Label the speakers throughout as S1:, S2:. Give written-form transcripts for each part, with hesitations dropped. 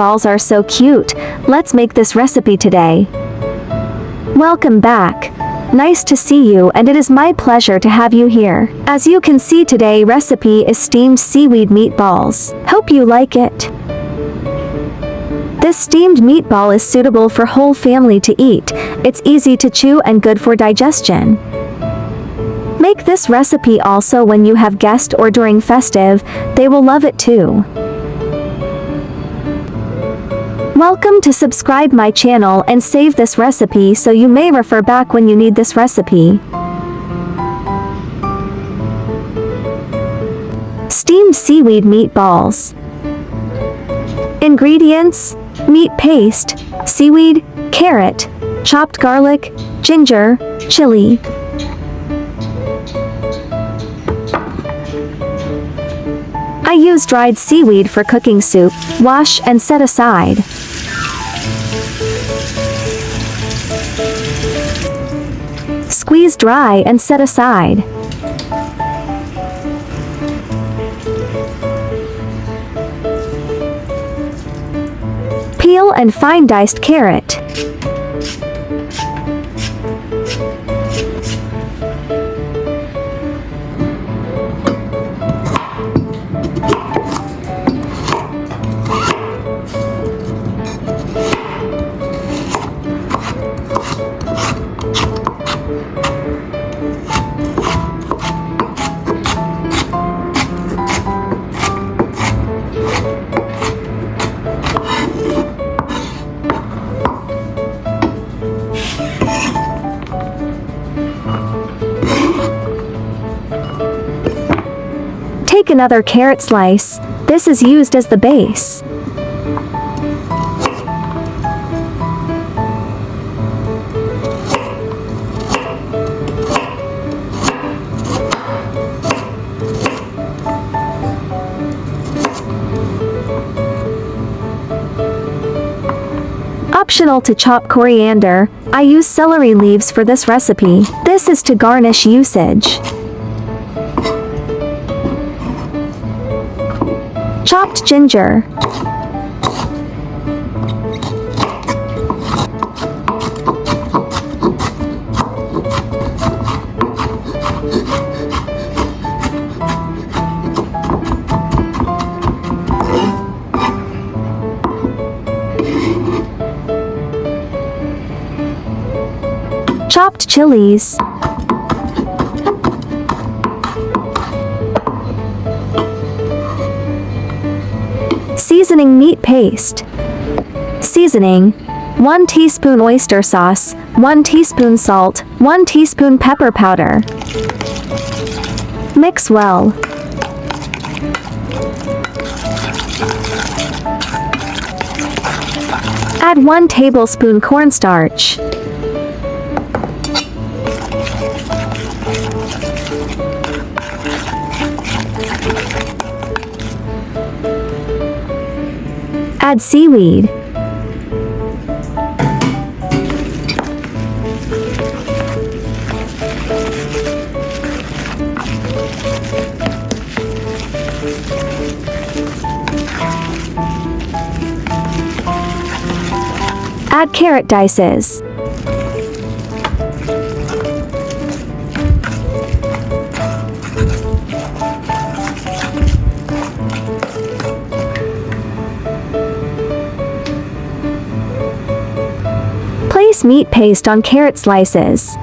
S1: meatballs are so cute, let's make this recipe today. Welcome back. Nice to see you, and it is my pleasure to have you here. As you can see, today's recipe is steamed seaweed meatballs. Hope you like it. This steamed meatball is suitable for whole family to eat. It's easy to chew and good for digestion. Make this recipe also when you have guests or during festive, they will love it too. Welcome to subscribe my channel and save this recipe so you may refer back when you need this recipe. Steamed seaweed meatballs. Ingredients: meat paste, seaweed, carrot, chopped garlic, ginger, chili. I use dried seaweed for cooking soup. Wash and set aside. Squeeze dry and set aside. Peel and fine diced carrot. Take another carrot slice. This is used as the base. Optional to chop coriander. I use celery leaves for this recipe. This is to garnish usage. Chopped ginger. Chopped chilies. Seasoning meat paste. Seasoning: 1 teaspoon oyster sauce, 1 teaspoon salt, 1 teaspoon pepper powder. Mix well. Add 1 tablespoon cornstarch. Add seaweed. Add carrot dices. Place meat paste on carrot slices.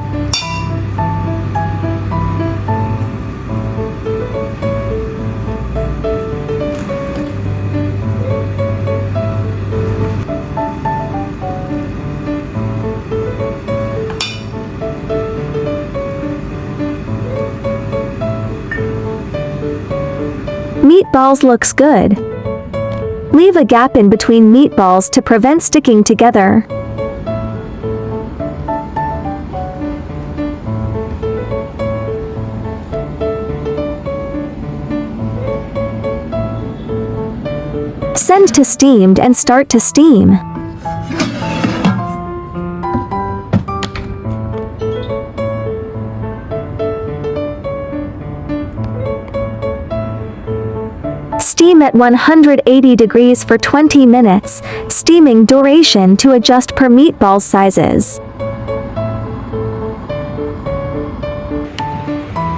S1: Meatballs looks good. Leave a gap in between meatballs to prevent sticking together. Send to steamed and start to steam. Steam at 180 degrees for 20 minutes, steaming duration to adjust per meatball sizes.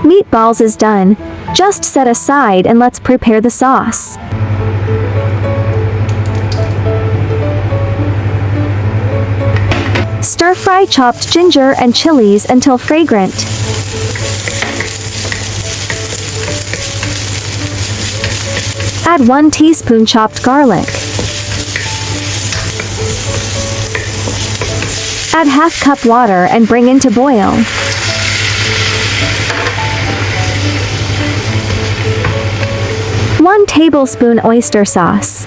S1: Meatballs is done. Just set aside and let's prepare the sauce. Stir-fry chopped ginger and chilies until fragrant. Add 1 teaspoon chopped garlic. Add ½ cup water and bring into boil. One tablespoon oyster sauce.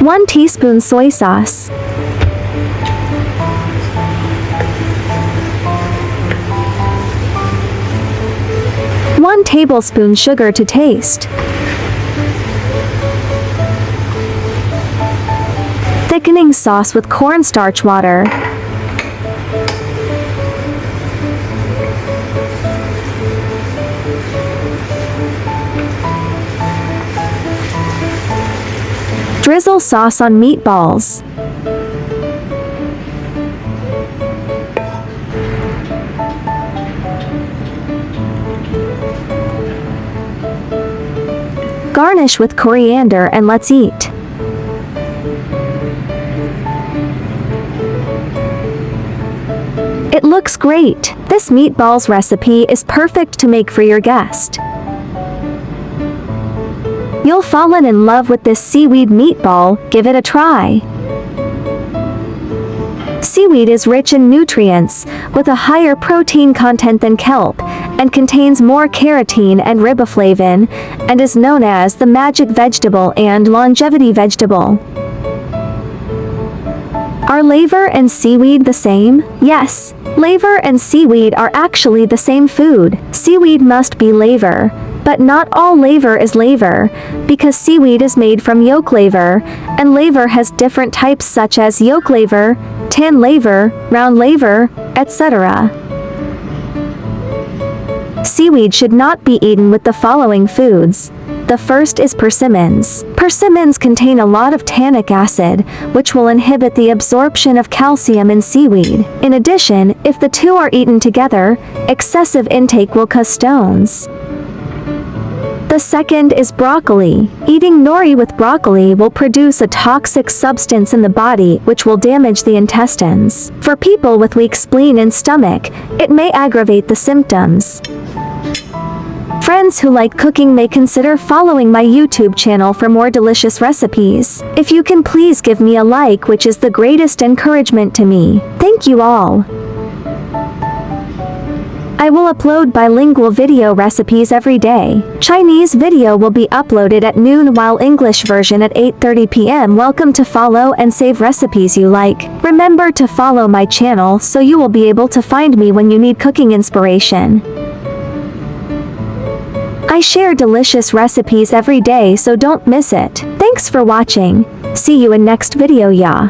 S1: 1 teaspoon soy sauce. 1 tablespoon sugar to taste. Thickening sauce with cornstarch water. Drizzle sauce on meatballs. Garnish with coriander and let's eat. It looks great. This meatballs recipe is perfect to make for your guest. You'll fallen in love with this seaweed meatball, give it a try. Seaweed is rich in nutrients, with a higher protein content than kelp, and contains more carotene and riboflavin, and is known as the magic vegetable and longevity vegetable. Are laver and seaweed the same? Yes, laver and seaweed are actually the same food. Seaweed must be laver, but not all laver is laver, because seaweed is made from yolk laver, and laver has different types such as yolk laver, tan laver, round laver, etc. Seaweed should not be eaten with the following foods. The first is persimmons. Persimmons contain a lot of tannic acid, which will inhibit the absorption of calcium in seaweed. In addition, if the two are eaten together, excessive intake will cause stones. The second is broccoli. Eating nori with broccoli will produce a toxic substance in the body which will damage the intestines. For people with weak spleen and stomach, it may aggravate the symptoms. Friends who like cooking may consider following my YouTube channel for more delicious recipes. If you can please give me a like, which is the greatest encouragement to me. Thank you all. I will upload bilingual video recipes every day. Chinese video will be uploaded at noon while English version at 8:30 p.m. Welcome to follow and save recipes you like. Remember to follow my channel so you will be able to find me when you need cooking inspiration. I share delicious recipes every day, so don't miss it. Thanks for watching. See you in next video, ya.